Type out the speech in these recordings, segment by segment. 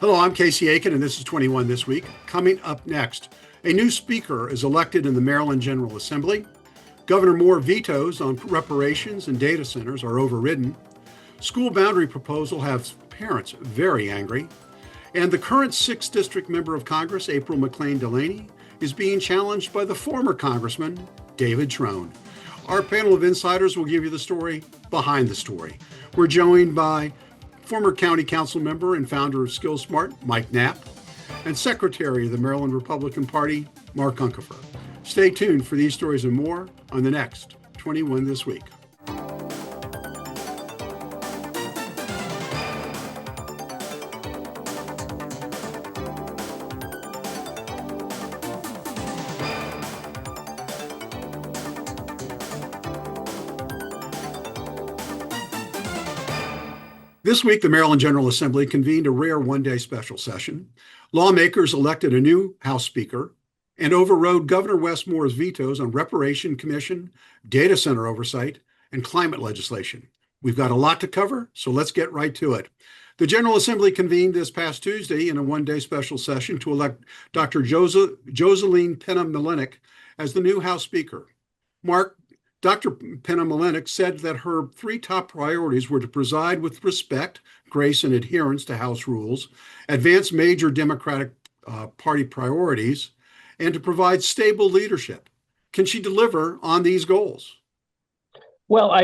Hello, I'm Casey Aiken, and this is 21 This Week. Coming up next, a new speaker is elected in the Maryland General Assembly. Governor Moore vetoes on reparations and data centers are overridden. School boundary proposal has parents very angry. And the current 6th District Member of Congress, April McLean Delaney, is being challenged by the former Congressman, David Trone. Our panel of insiders will give you the story behind the story. We're joined by former County Council member and founder of SkillSmart, Mike Knapp, and Secretary of the Maryland Republican Party, Mark Uncapher. Stay tuned for these stories and more on the next 21 This Week. This week, the Maryland General Assembly convened a rare one-day special session. Lawmakers elected a new House Speaker and overrode Governor Wes Moore's vetoes on Reparation Commission, data center oversight, and climate legislation. We've got a lot to cover, so let's get right to it. The General Assembly convened this past Tuesday in a one-day special session to elect Dr. Joseline Penna-Malenik as the new House Speaker. Mark, Dr. Penna-Malenik said that her three top priorities were to preside with respect, grace, and adherence to House rules, advance major Democratic Party priorities, and to provide stable leadership. Can she deliver on these goals? Well,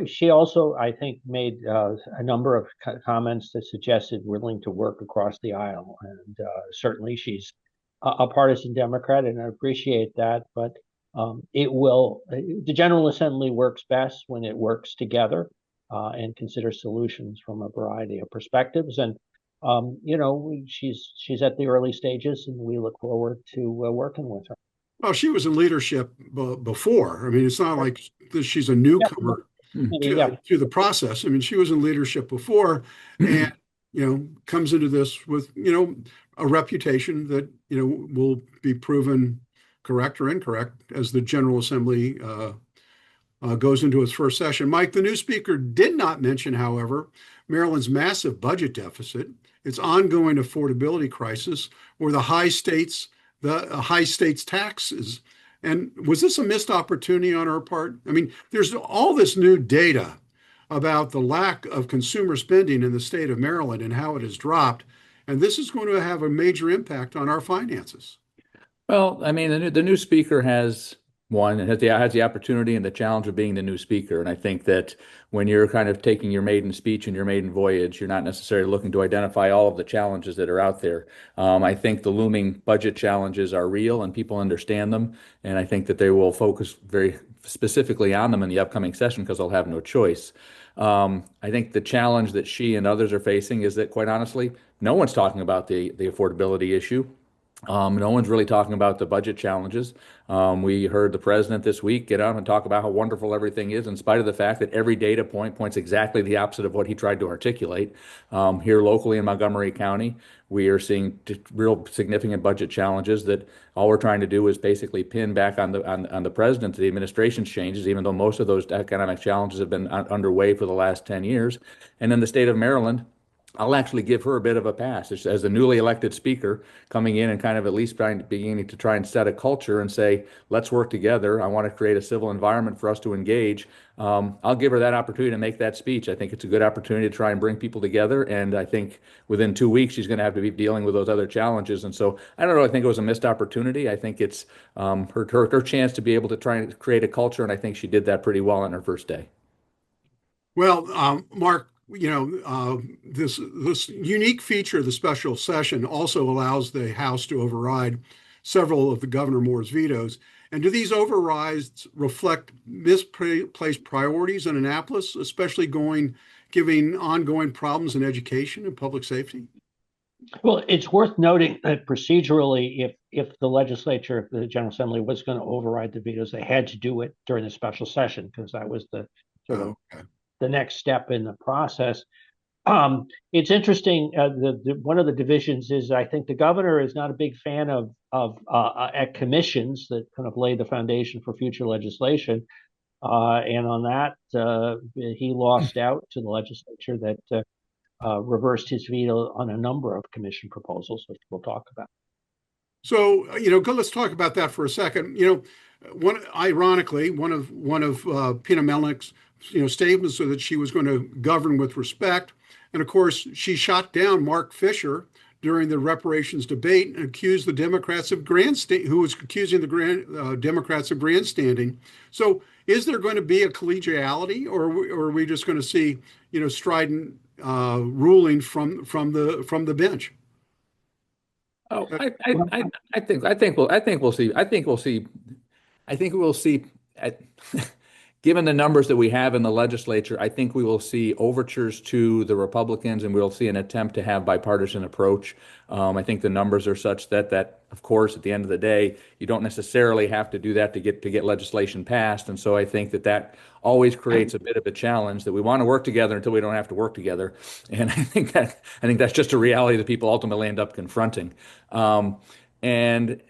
she also, I think, made a number of comments that suggested willing to work across the aisle. And certainly she's a partisan Democrat, and I appreciate that. But the General Assembly works best when it works together and considers solutions from a variety of perspectives. And, she's at the early stages, and we look forward to working with her. Well, she was in leadership before. I mean, it's not like she's a newcomer to the process. I mean, she was in leadership before and, comes into this with, a reputation that, will be proven correct or incorrect as the General Assembly goes into its first session. Mike, the new speaker did not mention, however, Maryland's massive budget deficit, its ongoing affordability crisis, or the high states taxes. And was this a missed opportunity on our part? I mean, there's all this new data about the lack of consumer spending in the state of Maryland and how it has dropped. And this is going to have a major impact on our finances. Well, I mean, the new speaker has the opportunity and the challenge of being the new speaker. And I think that when you're kind of taking your maiden speech and your maiden voyage, you're not necessarily looking to identify all of the challenges that are out there. I think the looming budget challenges are real and people understand them. And I think that they will focus very specifically on them in the upcoming session because they'll have no choice. I think the challenge that she and others are facing is that, quite honestly, no one's talking about the affordability issue. No one's really talking about the budget challenges. We heard the president this week get on and talk about how wonderful everything is, in spite of the fact that every data point points exactly the opposite of what he tried to articulate. Here locally in Montgomery County, we are seeing real significant budget challenges that all we're trying to do is basically pin back on the president to the administration's changes, even though most of those economic challenges have been underway for the last 10 years. And in the state of Maryland, I'll actually give her a bit of a pass as the newly elected speaker coming in and kind of at least beginning to try and set a culture and say, let's work together. I want to create a civil environment for us to engage. I'll give her that opportunity to make that speech. I think it's a good opportunity to try and bring people together. And I think within 2 weeks, she's going to have to be dealing with those other challenges. And so I don't really think it was a missed opportunity. I think it's her chance to be able to try and create a culture. And I think she did that pretty well on her first day. Well, Mark, this unique feature of the special session also allows the House to override several of the Governor Moore's vetoes. And do these overrides reflect misplaced priorities in Annapolis, especially giving ongoing problems in education and public safety? Well, it's worth noting that procedurally, if the General Assembly was going to override the vetoes, they had to do it during the special session because that was the the next step in the process. It's interesting. One of the divisions is I think the governor is not a big fan of at commissions that kind of lay the foundation for future legislation. And on that, he lost out to the legislature that reversed his veto on a number of commission proposals, which we'll talk about. So, let's talk about that for a second. Ironically, one of Pina Melnick's, statements was that she was going to govern with respect. And of course, she shot down Mark Fisher during the reparations debate and accused the Democrats of Democrats of grandstanding. So is there going to be a collegiality, or are we just going to see, strident ruling from the bench? Oh, I think we'll see. Given the numbers that we have in the legislature, I think we will see overtures to the Republicans, and we'll see an attempt to have bipartisan approach. I think the numbers are such that, of course, at the end of the day, you don't necessarily have to do that to get legislation passed. And so I think that always creates a bit of a challenge, that we want to work together until we don't have to work together. And I think that's just a reality that people ultimately end up confronting. And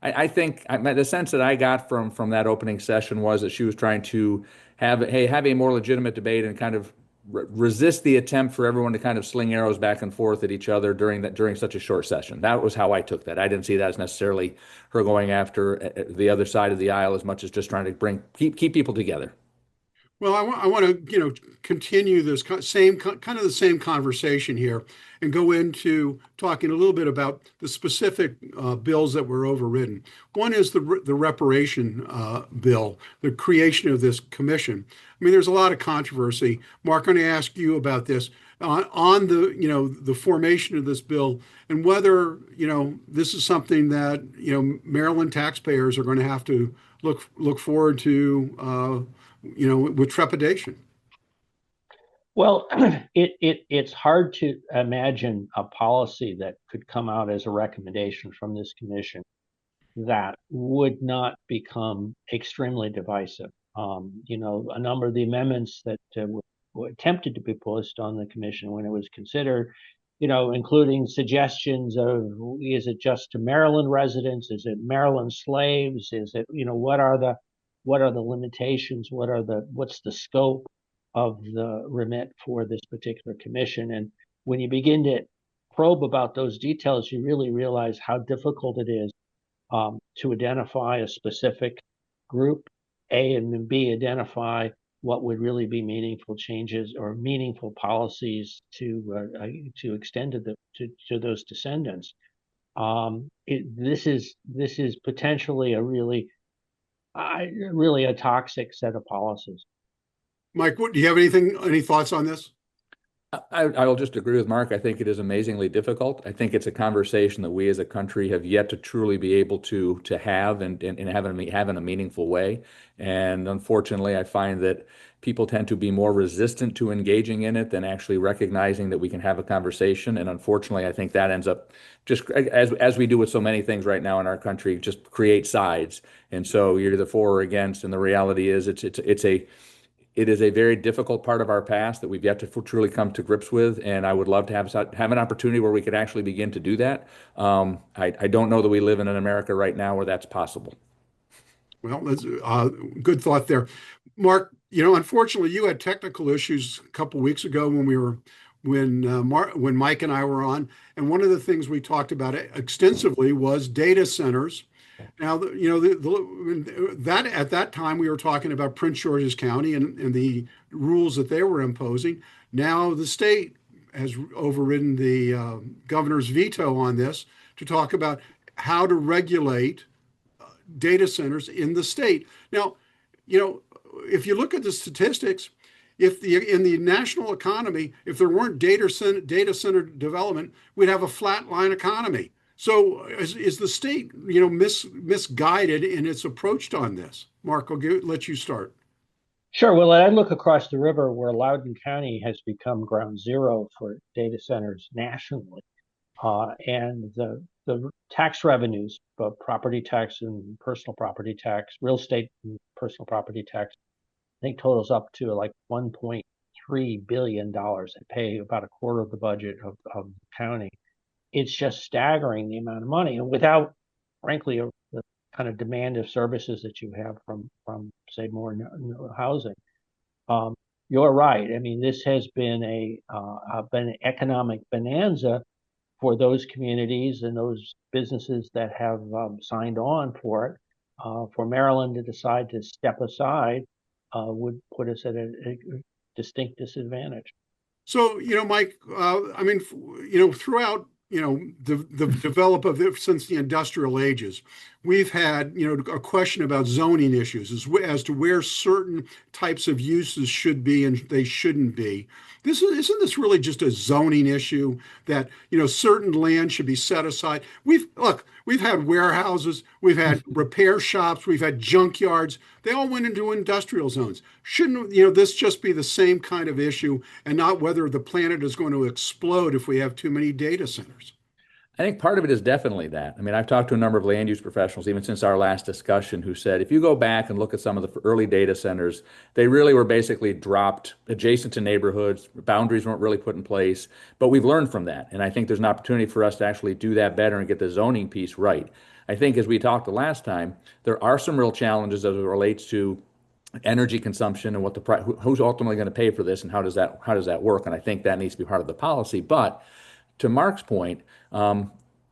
I think the sense that I got from that opening session was that she was trying to have a more legitimate debate and kind of resist the attempt for everyone to kind of sling arrows back and forth at each other during such a short session. That was how I took that. I didn't see that as necessarily her going after the other side of the aisle as much as just trying to keep people together. Well, I want to, continue this kind of the same conversation here, and go into talking a little bit about the specific bills that were overridden. One is the reparation bill, the creation of this commission. I mean, there's a lot of controversy. Mark, I'm going to ask you about this on the formation of this bill, and whether this is something that Maryland taxpayers are going to have to look forward to. With trepidation. Well, it's hard to imagine a policy that could come out as a recommendation from this commission that would not become extremely divisive. A number of the amendments that were attempted to be posed on the commission when it was considered, including suggestions of, is it just to Maryland residents? Is it Maryland slaves? Is it, what are the limitations? What's the scope of the remit for this particular commission? And when you begin to probe about those details, you really realize how difficult it is to identify a specific group, A, and then B, identify what would really be meaningful changes or meaningful policies to extend to those descendants. This is potentially a really a toxic set of policies. Mike, do you have any thoughts on this? I will just agree with Mark. I think it is amazingly difficult. I think it's a conversation that we as a country have yet to truly be able to have and have in a meaningful way. And unfortunately, I find that people tend to be more resistant to engaging in it than actually recognizing that we can have a conversation. And unfortunately, I think that ends up just as we do with so many things right now in our country, just create sides. And so you're either for or against. And the reality is it is a very difficult part of our past that we've yet to truly come to grips with, and I would love to have an opportunity where we could actually begin to do that. I don't know that we live in an America right now where that's possible. Well, that's good thought there. Mark, unfortunately, you had technical issues a couple of weeks ago when Mike and I were on, and one of the things we talked about extensively was data centers. Now, that at that time we were talking about Prince George's County and the rules that they were imposing. Now the state has overridden the governor's veto on this to talk about how to regulate data centers in the state. Now, if you look at the statistics, in the national economy, if there weren't data center development, we'd have a flatline economy. So is the state, misguided in its approach on this? Mark, I'll let you start. Sure. Well, I look across the river where Loudoun County has become ground zero for data centers nationally. And the tax revenues, both property tax and personal property tax, real estate and personal property tax, I think totals up to like $1.3 billion. They pay about a quarter of the budget of the county. It's just staggering the amount of money, and without, frankly, the kind of demand of services that you have from say more housing. you're right. I mean, this has been been an economic bonanza for those communities and those businesses that have signed on for it. For Maryland to decide to step aside would put us at a distinct disadvantage. So, Mike, I mean, throughout, the develop of it since the industrial ages, we've had, a question about zoning issues as to where certain types of uses should be and they shouldn't be. Isn't this really just a zoning issue that, certain land should be set aside? We've had warehouses, we've had repair shops, we've had junkyards. They all went into industrial zones. Shouldn't, this just be the same kind of issue and not whether the planet is going to explode if we have too many data centers? I think part of it is definitely that. I mean, I've talked to a number of land use professionals, even since our last discussion, who said if you go back and look at some of the early data centers, they really were basically dropped adjacent to neighborhoods. Boundaries weren't really put in place, but we've learned from that. And I think there's an opportunity for us to actually do that better and get the zoning piece right. I think as we talked the last time, there are some real challenges as it relates to energy consumption and what who's ultimately going to pay for this and how does that work? And I think that needs to be part of the policy. But to Mark's point,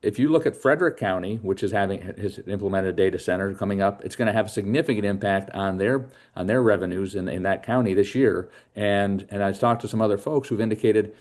if you look at Frederick County, which has implemented a data center coming up, it's going to have a significant impact on their revenues in that county this year. And I've talked to some other folks who've indicated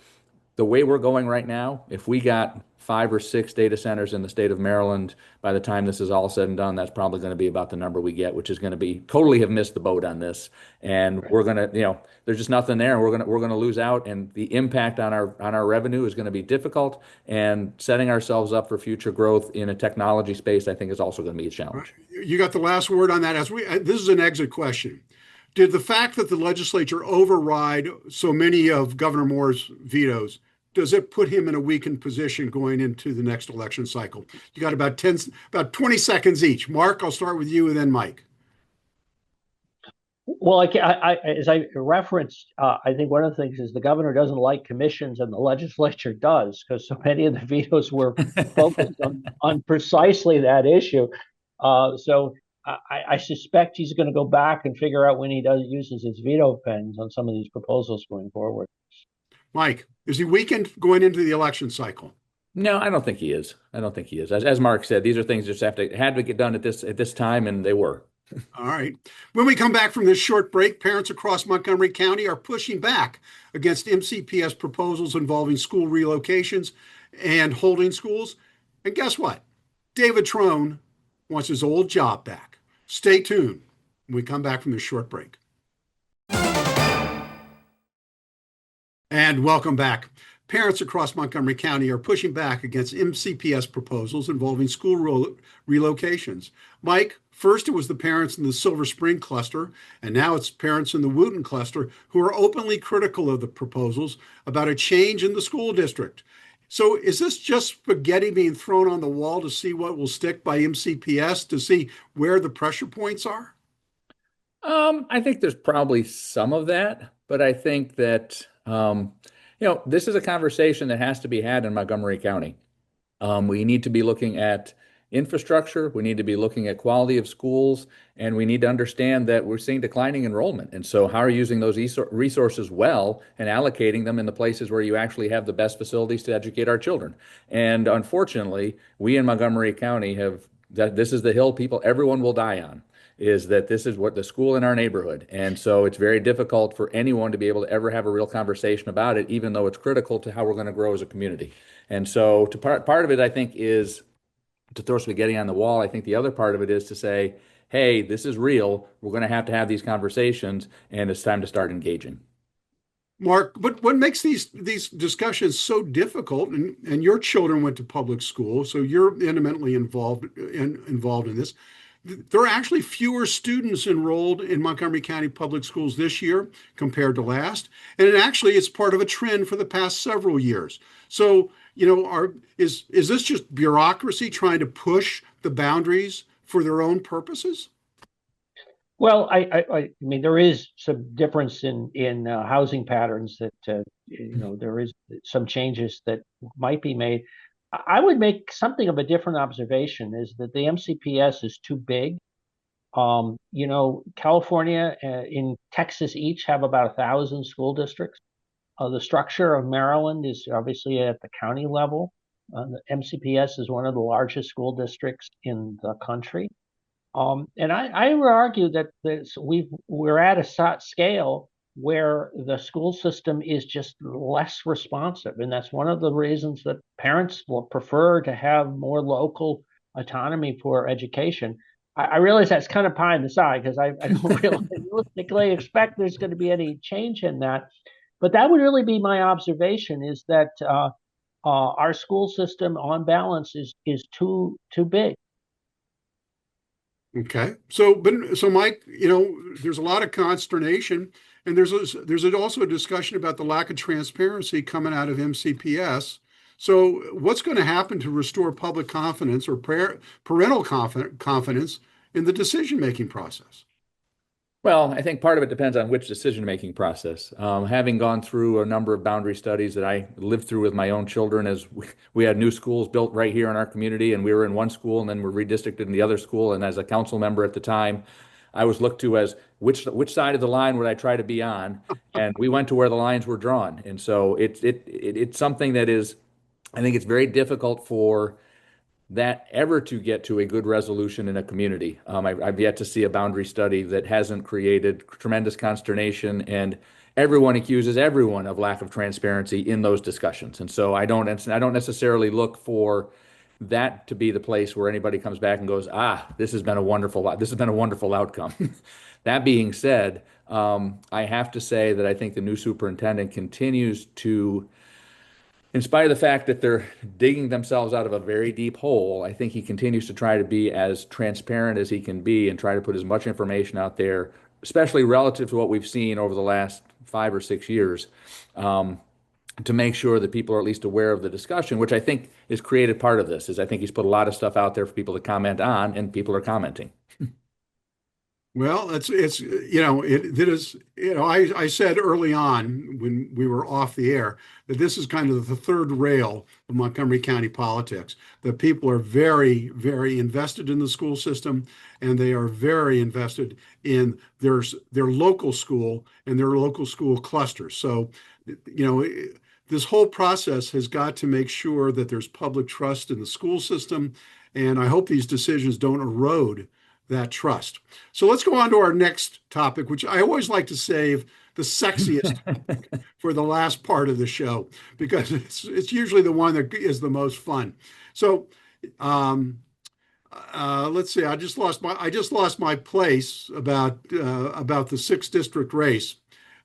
the way we're going right now, if we got 5 or 6 data centers in the state of Maryland, by the time this is all said and done, that's probably going to be about the number we get, which is going to be totally have missed the boat on this. And we're going to, there's just nothing there. And we're going to lose out. And the impact on our revenue is going to be difficult. And setting ourselves up for future growth in a technology space, I think, is also going to be a challenge. You got the last word on that. This is an exit question. Did the fact that the legislature override so many of Governor Moore's vetoes, does it put him in a weakened position going into the next election cycle? You got about 20 seconds each. Mark, I'll start with you and then Mike. Well, as I referenced, I think one of the things is the governor doesn't like commissions and the legislature does, because so many of the vetoes were focused on precisely that issue. So I suspect he's going to go back and figure out when he uses his veto pens on some of these proposals going forward. Mike, is he weakened going into the election cycle? No, I don't think he is. As Mark said, these are things that just had to get done at this time, and they were. All right. When we come back from this short break, parents across Montgomery County are pushing back against MCPS proposals involving school relocations and holding schools. And guess what? David Trone wants his old job back. Stay tuned when we come back from this short break. And welcome back. Parents across Montgomery County are pushing back against MCPS proposals involving school relocations. Mike, first it was the parents in the Silver Spring cluster, and now it's parents in the Wooten cluster who are openly critical of the proposals about a change in the school district. So is this just spaghetti being thrown on the wall to see what will stick by MCPS, to see where the pressure points are? I think there's probably some of that, but I think that this is a conversation that has to be had in Montgomery County. We need to be looking at infrastructure. We need to be looking at quality of schools, and we need to understand that we're seeing declining enrollment. And so how are you using those resources well and allocating them in the places where you actually have the best facilities to educate our children? And unfortunately, we in Montgomery County this is the hill everyone will die on, is that this is what the school in our neighborhood. And so it's very difficult for anyone to be able to ever have a real conversation about it, even though it's critical to how we're going to grow as a community. And so part of it, I think, is to throw spaghetti on the wall. I think the other part of it is to say, hey, this is real. We're going to have these conversations, and it's time to start engaging. Mark, but what makes these discussions so difficult, and your children went to public school, so you're intimately involved in this. There are actually fewer students enrolled in Montgomery County Public Schools this year compared to last. And it's part of a trend for the past several years. So, is this just bureaucracy trying to push the boundaries for their own purposes? Well, I mean, there is some difference in housing patterns that, there is some changes that might be made. I would make something of a different observation, is that the MCPS is too big California in Texas each have about 1,000 school districts. The structure of Maryland is obviously at the county level. The MCPS is one of the largest school districts in the country. And I would argue that we're at a scale where the school system is just less responsive. And that's one of the reasons that parents will prefer to have more local autonomy for education. I realize that's kind of pie in the sky because I don't realistically expect there's going to be any change in that. But that would really be my observation is that our school system on balance is too big. Okay. So Mike, there's a lot of consternation, and there's also a discussion about the lack of transparency coming out of MCPS. So what's going to happen to restore public confidence or parental confidence in the decision-making process? Well, I think part of it depends on which decision-making process. Having gone through a number of boundary studies that I lived through with my own children as we had new schools built right here in our community, and we were in one school and then we're redistricted in the other school. And as a council member at the time, I was looked to as which side of the line would I try to be on? And we went to where the lines were drawn. And so it's something that is, I think it's very difficult for that ever to get to a good resolution in a community. I've yet to see a boundary study that hasn't created tremendous consternation, and everyone accuses everyone of lack of transparency in those discussions. And so I don't necessarily look for that to be the place where anybody comes back and goes, this has been a wonderful outcome. That being said, I have to say that I think the new superintendent continues to, in spite of the fact that they're digging themselves out of a very deep hole, I think he continues to try to be as transparent as he can be and try to put as much information out there, especially relative to what we've seen over the last 5 or 6 years, to make sure that people are at least aware of the discussion, which I think is created part of this. Is I think he's put a lot of stuff out there for people to comment on, and people are commenting. Well, I said early on when we were off the air that this is kind of the third rail of Montgomery County politics, that people are very, very invested in the school system, and they are very invested in their local school and their local school clusters. So, this whole process has got to make sure that there's public trust in the school system, and I hope these decisions don't erode that trust. So let's go on to our next topic, which I always like to save the sexiest for the last part of the show, because it's usually the one that is the most fun. So let's see. I just lost my place about the 6th district race.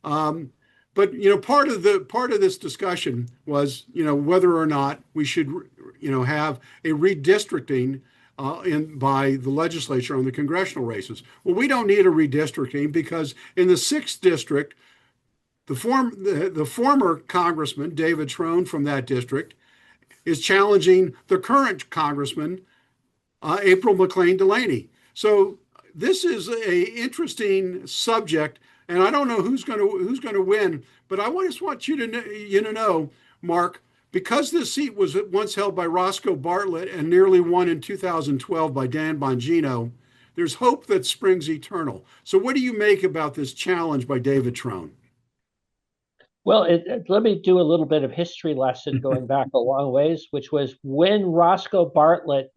But part of this discussion was whether or not we should have a redistricting by the legislature on the congressional races. Well, we don't need a redistricting because in the 6th district, the former congressman, David Trone from that district, is challenging the current congressman, April McLean Delaney. So this is a interesting subject, and I don't know who's going to win, but I just want you to know, Mark, because this seat was once held by Roscoe Bartlett and nearly won in 2012 by Dan Bongino, there's hope that springs eternal. So what do you make about this challenge by David Trone? Well, let me do a little bit of history lesson going back a long ways, which was when Roscoe Bartlett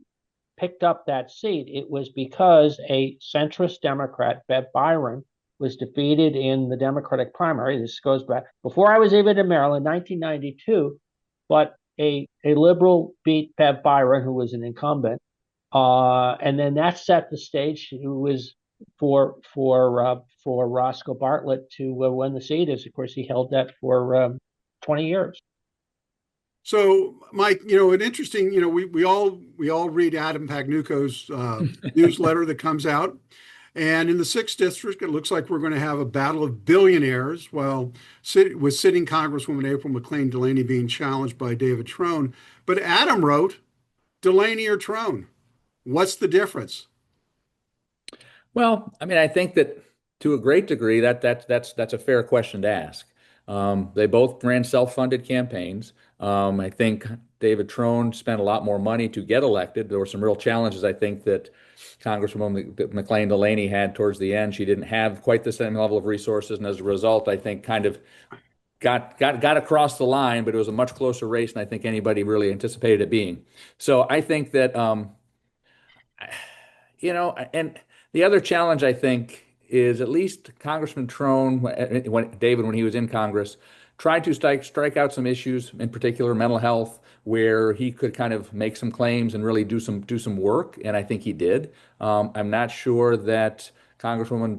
picked up that seat, it was because a centrist Democrat, Bev Byron, was defeated in the Democratic primary. This goes back before I was even in Maryland, 1992. But a liberal beat Bev Byron, who was an incumbent, and then that set the stage. Who was for Roscoe Bartlett to win the seat, as of course he held that for 20 years. So, Mike, an interesting, we all read Adam Pagnuco's newsletter that comes out. And in the 6th district, it looks like we're going to have a battle of billionaires, with sitting Congresswoman April McLean Delaney being challenged by David Trone. But Adam wrote, Delaney or Trone? What's the difference? Well, I mean, I think that to a great degree that's a fair question to ask. They both ran self-funded campaigns. I think David Trone spent a lot more money to get elected. There were some real challenges, I think, that Congresswoman McLean Delaney had towards the end. She didn't have quite the same level of resources, and as a result, I think kind of got across the line, but it was a much closer race than I think anybody really anticipated it being. So I think that, and the other challenge I think is at least Congressman Trone, when he was in Congress, tried to strike out some issues, in particular mental health, where he could kind of make some claims and really do some work, and I think he did. I'm not sure that Congresswoman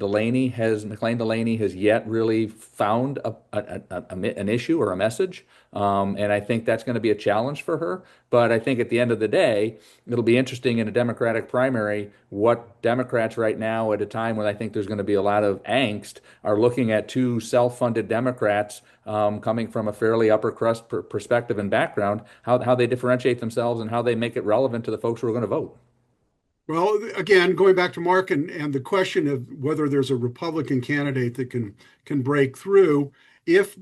McLean Delaney has yet really found an issue or a message. And I think that's going to be a challenge for her. But I think at the end of the day, it'll be interesting in a Democratic primary what Democrats right now, at a time when I think there's going to be a lot of angst, are looking at two self-funded Democrats coming from a fairly upper crust perspective and background, how they differentiate themselves and how they make it relevant to the folks who are going to vote. Well, again, going back to Mark and the question of whether there's a Republican candidate that can break through, if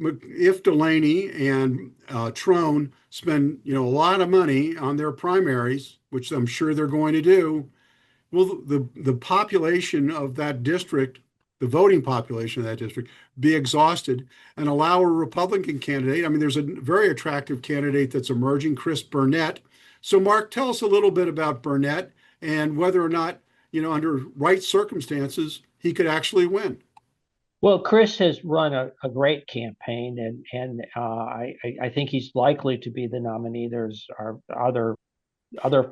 Delaney and Trone spend a lot of money on their primaries, which I'm sure they're going to do, will the population of that district, the voting population of that district, be exhausted and allow a Republican candidate? I mean, there's a very attractive candidate that's emerging, Chris Burnett. So, Mark, tell us a little bit about Burnett and whether or not, under right circumstances, he could actually win. Well, Chris has run a great campaign, and I think he's likely to be the nominee. There's other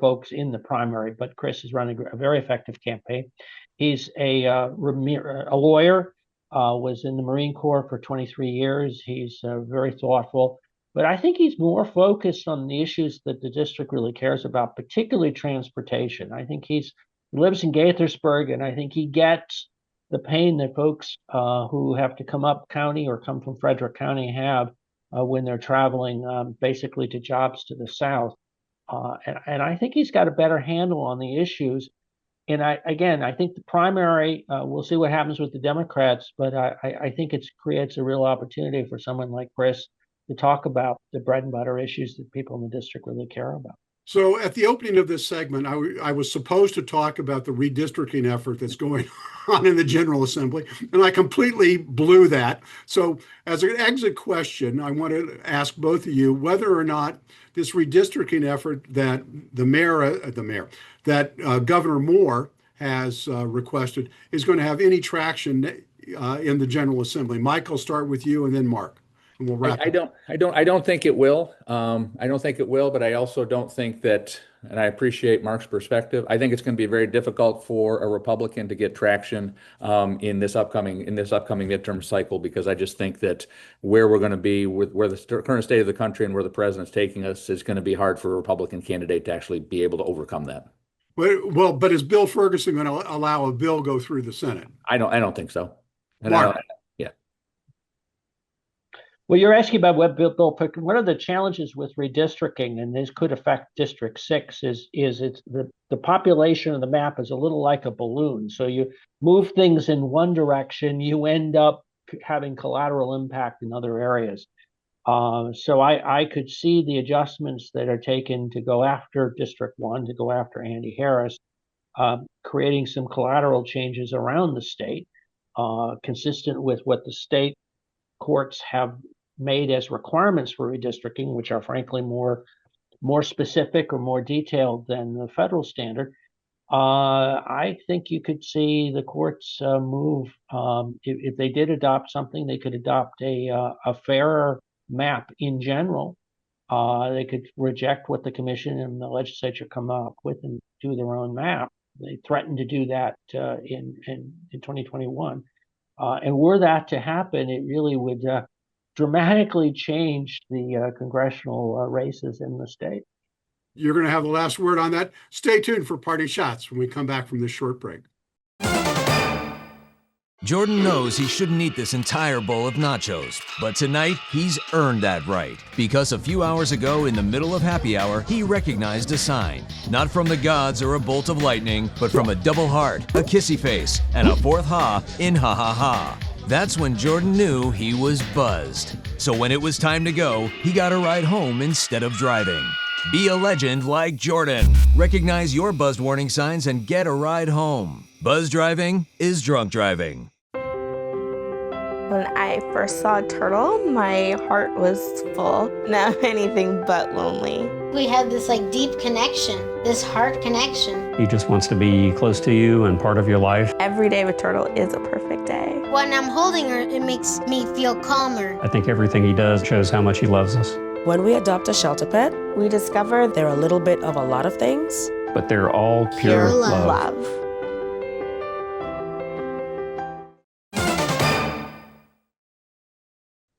folks in the primary, but Chris is running a very effective campaign. He's a lawyer, was in the Marine Corps for 23 years. He's very thoughtful. But I think he's more focused on the issues that the district really cares about, particularly transportation. I think he lives in Gaithersburg, and I think he gets the pain that folks who have to come up county or come from Frederick County have when they're traveling basically to jobs to the south. And I think he's got a better handle on the issues. And I think the primary, we'll see what happens with the Democrats, but I think it creates a real opportunity for someone like Chris to talk about the bread and butter issues that people in the district really care about. So at the opening of this segment, I was supposed to talk about the redistricting effort that's going on in the General Assembly, and I completely blew that. So as an exit question, I want to ask both of you whether or not this redistricting effort that Governor Moore has requested is going to have any traction in the General Assembly. Mike, I'll start with you, and then Mark. And we'll wrap. I don't think it will. I don't think it will, but I also don't think that, and I appreciate Mark's perspective. I think it's going to be very difficult for a Republican to get traction in this upcoming midterm cycle, because I just think that where we're going to be with where the current state of the country and where the president's taking us is going to be hard for a Republican candidate to actually be able to overcome that. Well, but is Bill Ferguson going to allow a bill go through the Senate? I don't think so. Mark. Well, you're asking about what Bill picked. One of the challenges with redistricting, and this could affect District 6, is it's the population of the map is a little like a balloon. So you move things in one direction, you end up having collateral impact in other areas. So I could see the adjustments that are taken to go after District 1, to go after Andy Harris, creating some collateral changes around the state, consistent with what the state courts have made as requirements for redistricting, which are frankly more specific or more detailed than the federal standard. I think you could see the courts move. If they did adopt something, they could adopt a fairer map in general. They could reject what the commission and the legislature come up with and do their own map. They threatened to do that in 2021. And were that to happen, it really would dramatically change the congressional races in the state. You're going to have the last word on that. Stay tuned for parting shots when we come back from this short break. Jordan knows he shouldn't eat this entire bowl of nachos, but tonight he's earned that right, because a few hours ago in the middle of happy hour, he recognized a sign, not from the gods or a bolt of lightning, but from a double heart, a kissy face, and a fourth ha in ha ha ha. That's when Jordan knew he was buzzed. So when it was time to go, he got a ride home instead of driving. Be a legend like Jordan. Recognize your buzzed warning signs and get a ride home. Buzz driving is drunk driving. When I first saw Turtle, my heart was full. Now anything but lonely. We had this deep connection, this heart connection. He just wants to be close to you and part of your life. Every day with Turtle is a perfect day. When I'm holding her, it makes me feel calmer. I think everything he does shows how much he loves us. When we adopt a shelter pet, we discover they're a little bit of a lot of things. But they're all pure love.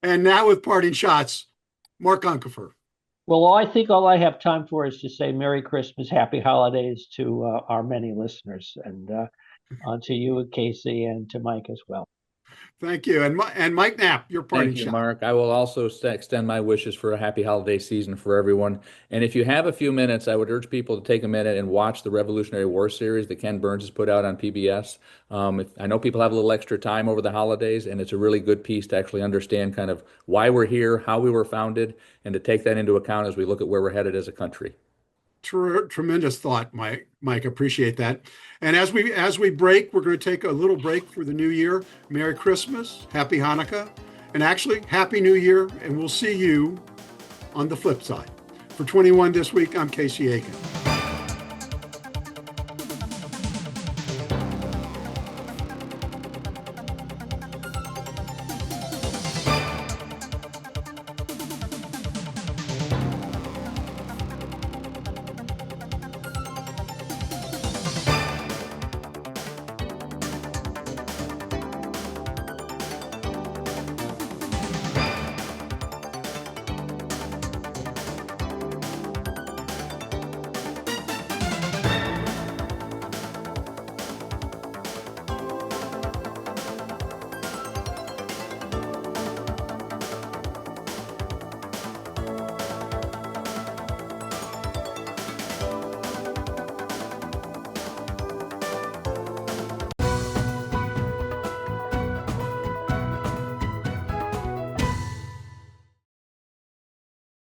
And now with parting shots, Mark Uncapher. Well, I think all I have time for is to say Merry Christmas, Happy Holidays to our many listeners, and to you, Casey, and to Mike as well. Thank you. And Mike Knapp, your parting Thank you, shot. Mark. I will also extend my wishes for a happy holiday season for everyone. And if you have a few minutes, I would urge people to take a minute and watch the Revolutionary War series that Ken Burns has put out on PBS. I know people have a little extra time over the holidays, and it's a really good piece to actually understand kind of why we're here, how we were founded, and to take that into account as we look at where we're headed as a country. Tremendous thought, Mike. Appreciate that. And as we break, we're going to take a little break for the new year. Merry Christmas, Happy Hanukkah, and actually Happy New Year. And we'll see you on the flip side. For 21 this week, I'm Casey Aiken.